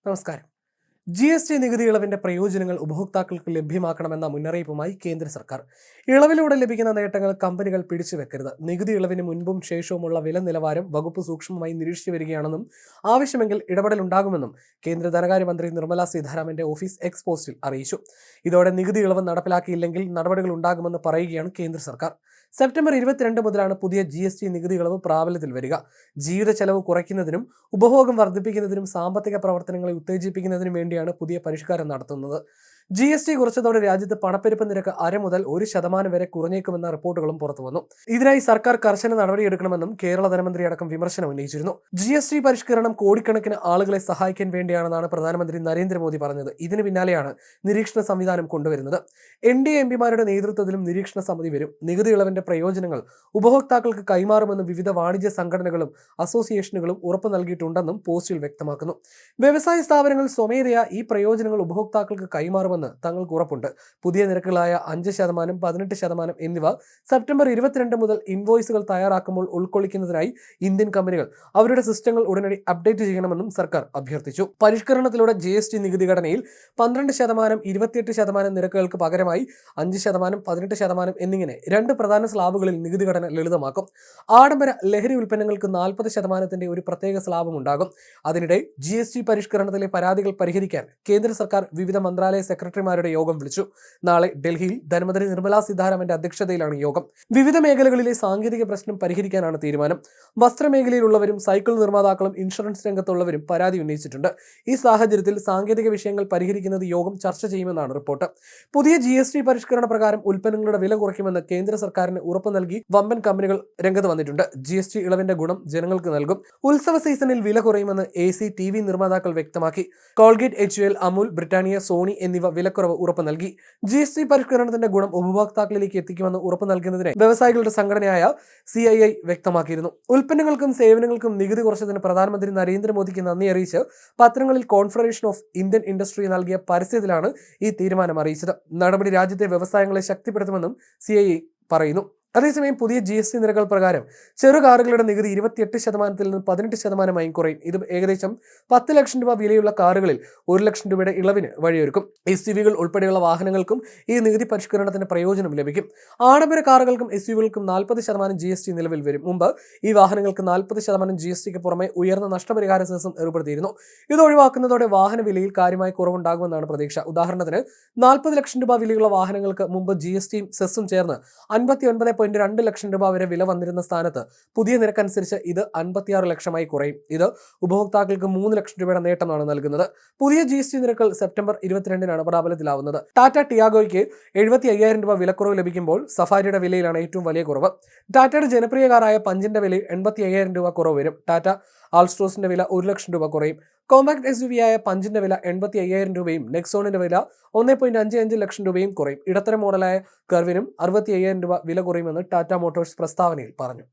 നമസ്കാരം. GST നികുതി ഇളവിന്റെ പ്രയോജനങ്ങൾ ഉപഭോക്താക്കൾക്ക് ലഭ്യമാക്കണമെന്ന മുന്നറിയിപ്പുമായി കേന്ദ്ര സർക്കാർ. ഇളവിലൂടെ ലഭിക്കുന്ന നേട്ടങ്ങൾ കമ്പനികൾ പിടിച്ചുവെക്കരുത്. നികുതി ഇളവിന് മുൻപും ശേഷവുമുള്ള വില നിലവാരം വകുപ്പ് സൂക്ഷ്മമായി നിരീക്ഷിച്ചു വരികയാണെന്നും ആവശ്യമെങ്കിൽ ഇടപെടലുണ്ടാകുമെന്നും കേന്ദ്ര ധനകാര്യമന്ത്രി നിർമ്മല സീതാരാമന്റെ ഓഫീസ് എക്സ് പോസ്റ്റിൽ അറിയിച്ചു. ഇതോടെ നികുതി ഇളവ് നടപ്പിലാക്കിയില്ലെങ്കിൽ നടപടികൾ ഉണ്ടാകുമെന്ന് പറയുകയാണ് കേന്ദ്ര സർക്കാർ. സെപ്റ്റംബർ 22 മുതലാണ് പുതിയ GST നികുതി ഇളവ് പ്രാബല്യത്തിൽ വരിക. ജീവിത ചെലവ് കുറയ്ക്കുന്നതിനും ഉപഭോഗം വർദ്ധിപ്പിക്കുന്നതിനും സാമ്പത്തിക പ്രവർത്തനങ്ങളെ ഉത്തേജിപ്പിക്കുന്നതിനും വേണ്ടിയാണ് പുതിയ പരിഷ്കാരം നടത്തുന്നത്. GST കുറച്ചതോടെ രാജ്യത്ത് പണപ്പെരുപ്പ നിരക്ക് 0.5 മുതൽ 1% വരെ കുറഞ്ഞേക്കുമെന്ന റിപ്പോർട്ടുകളും പുറത്തുവന്നു. ഇതിനായി സർക്കാർ കർശന നടപടിയെടുക്കണമെന്നും കേരള ധനമന്ത്രി അടക്കം വിമർശനം ഉന്നയിച്ചിരുന്നു. GST പരിഷ്കരണം കോടിക്കണക്കിന് ആളുകളെ സഹായിക്കാൻ വേണ്ടിയാണെന്നാണ് പ്രധാനമന്ത്രി നരേന്ദ്രമോദി പറഞ്ഞത്. ഇതിന് പിന്നാലെയാണ് നിരീക്ഷണ സംവിധാനം കൊണ്ടുവരുന്നത്. NDA MPമാരുടെ നേതൃത്വത്തിലും നിരീക്ഷണ സമിതി വരും. നികുതി ഇളവിന്റെ പ്രയോജനങ്ങൾ ഉപഭോക്താക്കൾക്ക് കൈമാറുമെന്ന് വിവിധ വാണിജ്യ സംഘടനകളും അസോസിയേഷനുകളും ഉറപ്പു നൽകിയിട്ടുണ്ടെന്നും പോസ്റ്റിൽ വ്യക്തമാക്കുന്നു. വ്യവസായ സ്ഥാപനങ്ങൾ സ്വമേധയാ ഈ പ്രയോജനങ്ങൾ ഉപഭോക്താക്കൾക്ക് കൈമാറുമെന്ന് തങ്ങൾക്ക് ഉറപ്പുണ്ട്. പുതിയ നിരക്കുകളായ 5%, 18% എന്നിവ സെപ്റ്റംബർ 22 മുതൽ ഇൻവോയ്സുകൾ തയ്യാറാക്കുമ്പോൾ ഉൾക്കൊള്ളിക്കുന്നതിനായി ഇന്ത്യൻ കമ്പനികൾ അവരുടെ സിസ്റ്റങ്ങൾ ഉടനടി അപ്ഡേറ്റ് ചെയ്യണമെന്നും സർക്കാർ അഭ്യർത്ഥിച്ചു. പരിഷ്കരണത്തിലൂടെ GST നികുതി ഘടനയിൽ 12%, 28% നിരക്കുകൾക്ക് പകരമായി 5%, 18% എന്നിങ്ങനെ 2 പ്രധാന സ്ലാബുകളിൽ നികുതി ഘടന ലളിതമാക്കും. ആഡംബര ലഹരി ഉൽപ്പന്നങ്ങൾക്ക് 40% ഒരു പ്രത്യേക സ്ലാബും ഉണ്ടാകും. അതിനിടെ GST പരിഷ്കരണത്തിലെ പരാതികൾ പരിഹരിക്കാൻ കേന്ദ്ര സർക്കാർ വിവിധ മന്ത്രാലയ സെക്രട്ടറിമാരുടെ യോഗം വിളിച്ചു. നാളെ ഡൽഹിയിൽ ധനമന്ത്രി നിർമ്മല സീതാരാമന്റെ അധ്യക്ഷതയിലാണ് യോഗം. വിവിധ മേഖലകളിലെ സാങ്കേതിക പ്രശ്നം പരിഹരിക്കാനാണ് തീരുമാനം. വസ്ത്രമേഖലയിലുള്ളവരും സൈക്കിൾ നിർമ്മാതാക്കളും ഇൻഷുറൻസ് രംഗത്തുള്ളവരും പരാതി ഉന്നയിച്ചിട്ടുണ്ട്. ഈ സാഹചര്യത്തിൽ സാങ്കേതിക വിഷയങ്ങൾ പരിഹരിക്കുന്നത് യോഗം ചർച്ച ചെയ്യുമെന്നാണ് റിപ്പോർട്ട്. പുതിയ GST പരിഷ്കരണ പ്രകാരം ഉൽപ്പന്നങ്ങളുടെ വില കുറയ്ക്കുമെന്ന് കേന്ദ്ര സർക്കാരിന് ഉറപ്പ് നൽകി വമ്പൻ കമ്പനികൾ രംഗത്ത് വന്നിട്ടുണ്ട്. GST ഇളവിന്റെ ഗുണം ജനങ്ങൾക്ക് നൽകും. ഉത്സവ സീസണിൽ വില കുറയുമെന്ന് AC, TV നിർമ്മാതാക്കൾ വ്യക്തമാക്കി. Colgate, HUL, Amul, Britannia, Sony എന്നിവ വിലക്കുറവ് ഉറപ്പ് നൽകി. GST പരിഷ്കരണത്തിന്റെ ഗുണം ഉപഭോക്താക്കളിലേക്ക് എത്തിക്കുമെന്ന് ഉറപ്പ് നൽകുന്നതിന് വ്യവസായികളുടെ സംഘടനയായ CII വ്യക്തമാക്കിയിരുന്നു. ഉൽപ്പന്നങ്ങൾക്കും സേവനങ്ങൾക്കും നികുതി കുറച്ചതിന് പ്രധാനമന്ത്രി നരേന്ദ്രമോദിക്ക് നന്ദി അറിയിച്ച് പത്രങ്ങളിൽ കോൺഫെഡറേഷൻ ഓഫ് ഇന്ത്യൻ ഇൻഡസ്ട്രി നൽകിയ പരസ്യത്തിലാണ് ഈ തീരുമാനം അറിയിച്ചത്. നടപടി രാജ്യത്തെ വ്യവസായങ്ങളെ ശക്തിപ്പെടുത്തുമെന്നും CII പറയുന്നു. അതേസമയം പുതിയ GST നിരക്കുകൾ പ്രകാരം ചെറു കാറുകളുടെ നികുതി 28% നിന്ന് 18% കുറയും. ഇത് ഏകദേശം 10 ലക്ഷം രൂപ വിലയുള്ള കാറുകളിൽ 1 ലക്ഷം രൂപയുടെ ഇളവിന് വഴിയൊരുക്കും. SUVകൾ ഉൾപ്പെടെയുള്ള വാഹനങ്ങൾക്കും ഈ നികുതി പരിഷ്കരണത്തിന് പ്രയോജനം ലഭിക്കും. ആഡംബര കാറുകൾക്കും SUVകൾക്കും 40% GST നിലവിൽ വരും. മുമ്പ് ഈ വാഹനങ്ങൾക്ക് 40% GSTക്ക് പുറമെ ഉയർന്ന നഷ്ടപരിഹാര സെസ്സും ഏർപ്പെടുത്തിയിരുന്നു. ഇത് ഒഴിവാക്കുന്നതോടെ വാഹന വിലയിൽ കാര്യമായ കുറവുണ്ടാകുമെന്നാണ് പ്രതീക്ഷ. ഉദാഹരണത്തിന് 40 ലക്ഷം രൂപ വിലയുള്ള വാഹനങ്ങൾക്ക് മുമ്പ് GSTയും സെസ്സും ചേർന്ന് 59.2 ലക്ഷം രൂപ വരെ വില വന്നിരുന്ന സ്ഥാനത്ത് പുതിയ നിരക്കനുസരിച്ച് ഇത് 56 ലക്ഷമായി കുറയും. ഇത് ഉപഭോക്താക്കൾക്ക് 3 ലക്ഷം രൂപയുടെ നേട്ടമാണ് നൽകുന്നത്. പുതിയ GST നിരക്കുകൾ സെപ്റ്റംബർ 22 പ്രാബല്യത്തിലാവുന്നത്. ടാറ്റ ടിയാഗോയ്ക്ക് 75,000 രൂപ വിലക്കുറവ് ലഭിക്കുമ്പോൾ സഫാരിയുടെ വിലയിലാണ് ഏറ്റവും വലിയ കുറവ്. ടാറ്റയുടെ ജനപ്രിയ കാറായ പഞ്ചിന്റെ വിലയിൽ 85,000 രൂപ കുറവ് വരും. ടാറ്റ ആൾസ്ട്രോസിന്റെ വില 1 ലക്ഷം രൂപ കുറയും. കോമ്പാക്ട് SUV ആയ പഞ്ചിന്റെ വില 85,000 രൂപയും നെക്സോണിന്റെ വില 1.55 ലക്ഷം രൂപയും കുറയും. ഇടത്തരം മോഡലായ കർവിനും 65,000 രൂപ വില കുറയുമെന്ന് ടാറ്റ മോട്ടോഴ്സ് പ്രസ്താവനയിൽ പറഞ്ഞു.